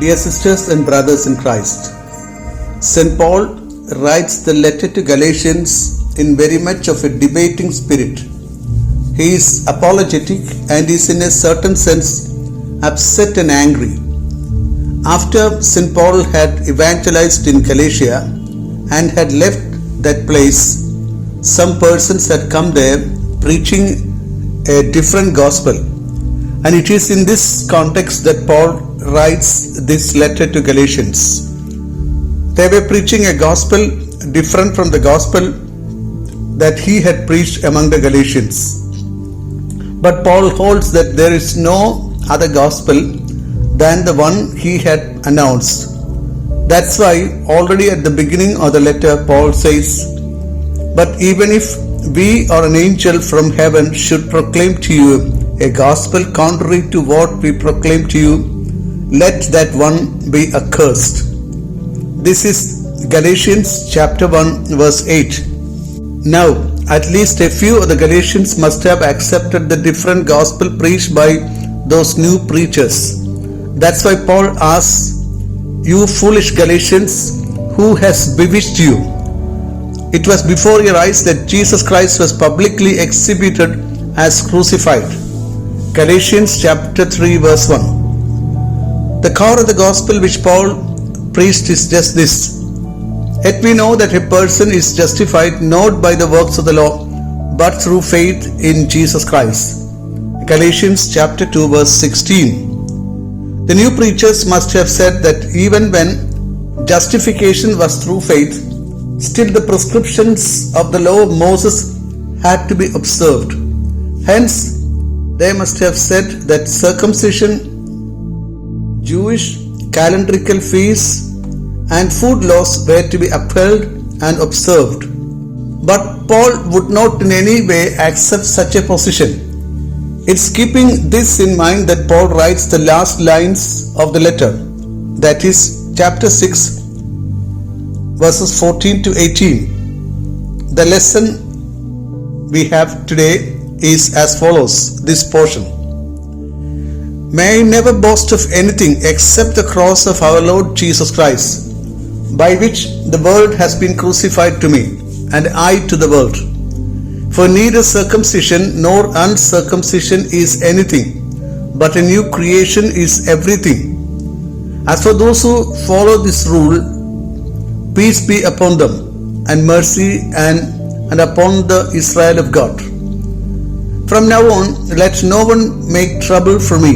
Dear sisters and brothers in Christ, St. Paul writes the letter to Galatians in very much of a debating spirit. He is apologetic and is in a certain sense upset and angry. After St. Paul had evangelized in Galatia and had left that place, some persons had come there preaching a different gospel. And it is in this context that Paul writes this letter to Galatians. They were preaching a gospel different from the gospel that he had preached among the Galatians. But Paul holds that there is no other gospel than the one he had announced. That's why already at the beginning of the letter Paul says, "But even if we or an angel from heaven should proclaim to you a gospel contrary to what we proclaim to you, let that one be accursed." This is Galatians chapter 1 verse 8. Now, at least a few of the Galatians must have accepted the different gospel preached by those new preachers. That's why Paul asks, "You foolish Galatians, who has bewitched you?" It was before your eyes that Jesus Christ was publicly exhibited as crucified. Galatians chapter 3 verse 1. The core of the gospel which Paul preached is just this: "Yet we know that a person is justified not by the works of the law, but through faith in Jesus Christ." Galatians chapter 2 verse 16. The new preachers must have said that even when justification was through faith, still the prescriptions of the law of Moses had to be observed. Hence, they must have said that circumcision, Jewish calendrical feasts, and food laws were to be upheld and observed. But Paul would not in any way accept such a position. It's keeping this in mind that Paul writes the last lines of the letter, that is chapter 6 verses 14 to 18. The lesson we have today is as follows, this portion: "May I never boast of anything except the cross of our Lord Jesus Christ, by which the world has been crucified to me, and I to the world. For neither circumcision nor uncircumcision is anything, but a new creation is everything. As for those who follow this rule, peace be upon them, and mercy and upon the Israel of God. From now on, let no one make trouble for me,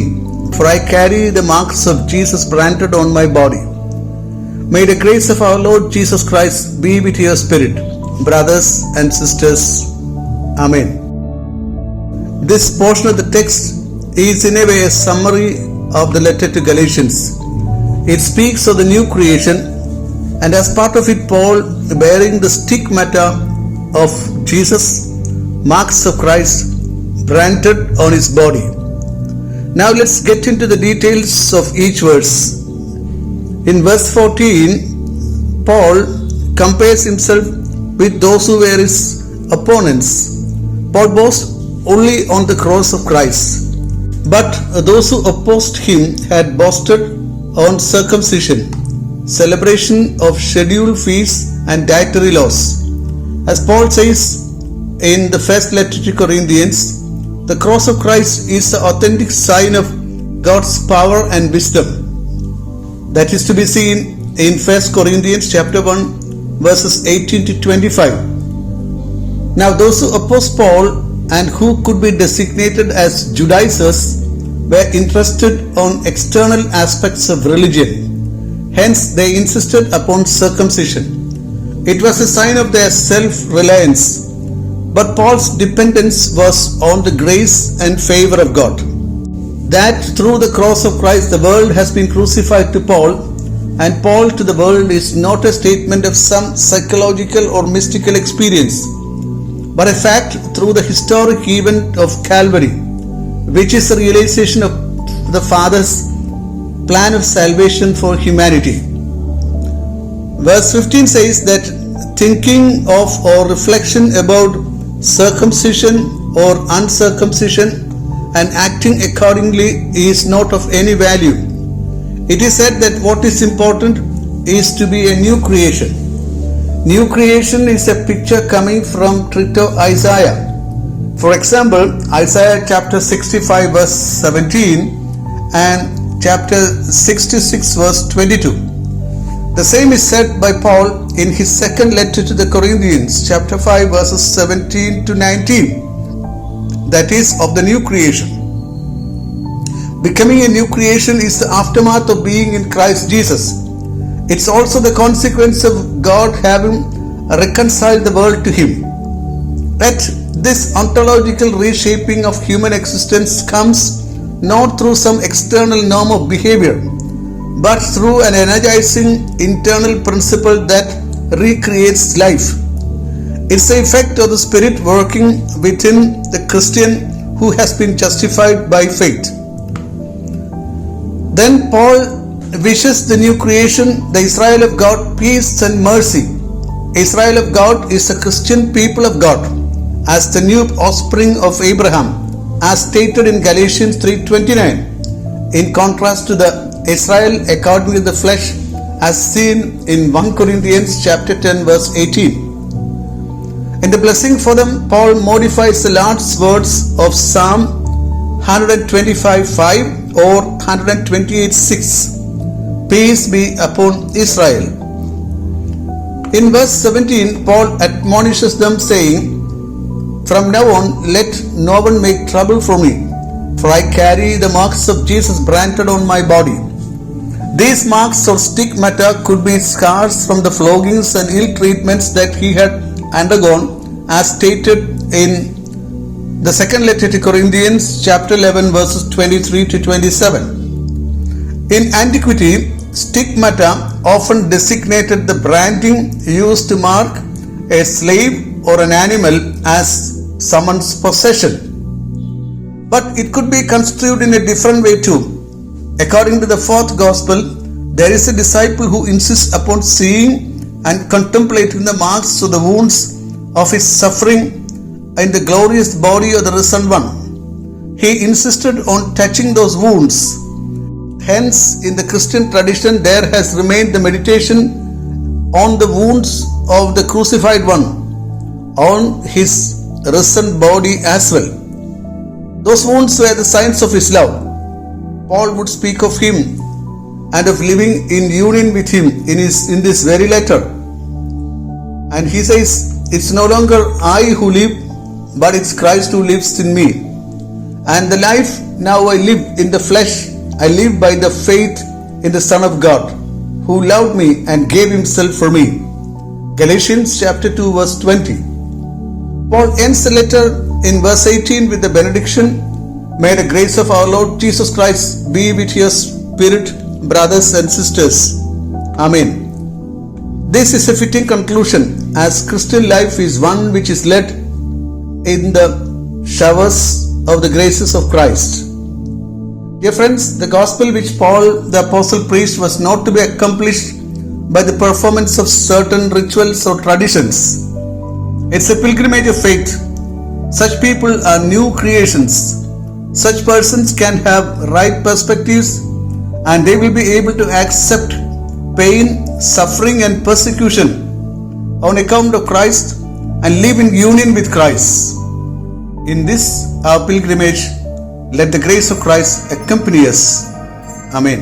for I carry the marks of Jesus branded on my body. May the grace of our Lord Jesus Christ be with your spirit, brothers and sisters. Amen." This portion of the text is in a way a summary of the letter to Galatians. It speaks of the new creation, and as part of it, Paul, bearing the stigmata of Jesus, marks of Christ, branded on his body. Now let's get into the details of each verse. In verse 14, Paul compares himself with those who were his opponents. Paul boasts only on the cross of Christ, but those who opposed him had boasted on circumcision, celebration of scheduled feasts and dietary laws. As Paul says in the first letter to Corinthians, the cross of Christ is the authentic sign of God's power and wisdom. That is to be seen in 1 Corinthians chapter 1 verses 18 to 25. Now those who opposed Paul and who could be designated as Judaizers were interested on external aspects of religion. Hence they insisted upon circumcision. It was a sign of their self-reliance. But Paul's dependence was on the grace and favor of God. That through the cross of Christ the world has been crucified to Paul, and Paul to the world is not a statement of some psychological or mystical experience, but a fact through the historic event of Calvary, which is the realization of the Father's plan of salvation for humanity. Verse 15 says that thinking of or reflection about circumcision or uncircumcision and acting accordingly is not of any value. It is said that what is important is to be a new creation. New creation is a picture coming from Trito Isaiah. For example, Isaiah chapter 65 verse 17 and chapter 66 verse 22. The same is said by Paul in his second letter to the Corinthians, chapter 5 verses 17 to 19. That is of the new creation. Becoming a new creation is the aftermath of being in Christ Jesus. It's also the consequence of God having reconciled the world to Him. Yet this ontological reshaping of human existence comes not through some external norm of behavior, but through an energizing internal principle that recreates life. It's the effect of the Spirit working within the Christian who has been justified by faith. Then Paul wishes the new creation, the Israel of God, peace and mercy. Israel of God is the Christian people of God as the new offspring of Abraham, as stated in Galatians 3:29, in contrast to the Israel according to the flesh as seen in 1 Corinthians chapter 10 verse 18. In the blessing for them, Paul modifies the last words of Psalm 125:5 or 128:6. Peace be upon Israel. In verse 17, Paul admonishes them saying, "From now on, let no one make trouble for me, for I carry the marks of Jesus branded on my body." These marks or stigmata could be scars from the floggings and ill treatments that he had undergone, as stated in the second letter to Corinthians chapter 11 verses 23 to 27. In antiquity, stigmata often designated the branding used to mark a slave or an animal as someone's possession. But it could be construed in a different way too. According to the fourth gospel, there is a disciple who insists upon seeing and contemplating the marks of the wounds of his suffering in the glorious body of the risen one. He insisted on touching those wounds. Hence, in the Christian tradition, there has remained the meditation on the wounds of the crucified one, on his risen body as well. Those wounds were the signs of his love. Paul would speak of him and of living in union with him in this very letter. And he says, "It's no longer I who live, but it's Christ who lives in me. And the life now I live in the flesh, I live by the faith in the Son of God, who loved me and gave himself for me." Galatians chapter 2 verse 20. Paul ends the letter in verse 18 with the benediction, "May the grace of our Lord Jesus Christ be with your spirit, brothers and sisters. Amen." This is a fitting conclusion, as Christian life is one which is led in the showers of the graces of Christ. Dear friends, the gospel which Paul the apostle preached was not to be accomplished by the performance of certain rituals or traditions. It's a pilgrimage of faith. Such people are new creations. Such persons can have right perspectives, and they will be able to accept pain, suffering and persecution on account of Christ and live in union with Christ. In this our pilgrimage, let the grace of Christ accompany us. Amen.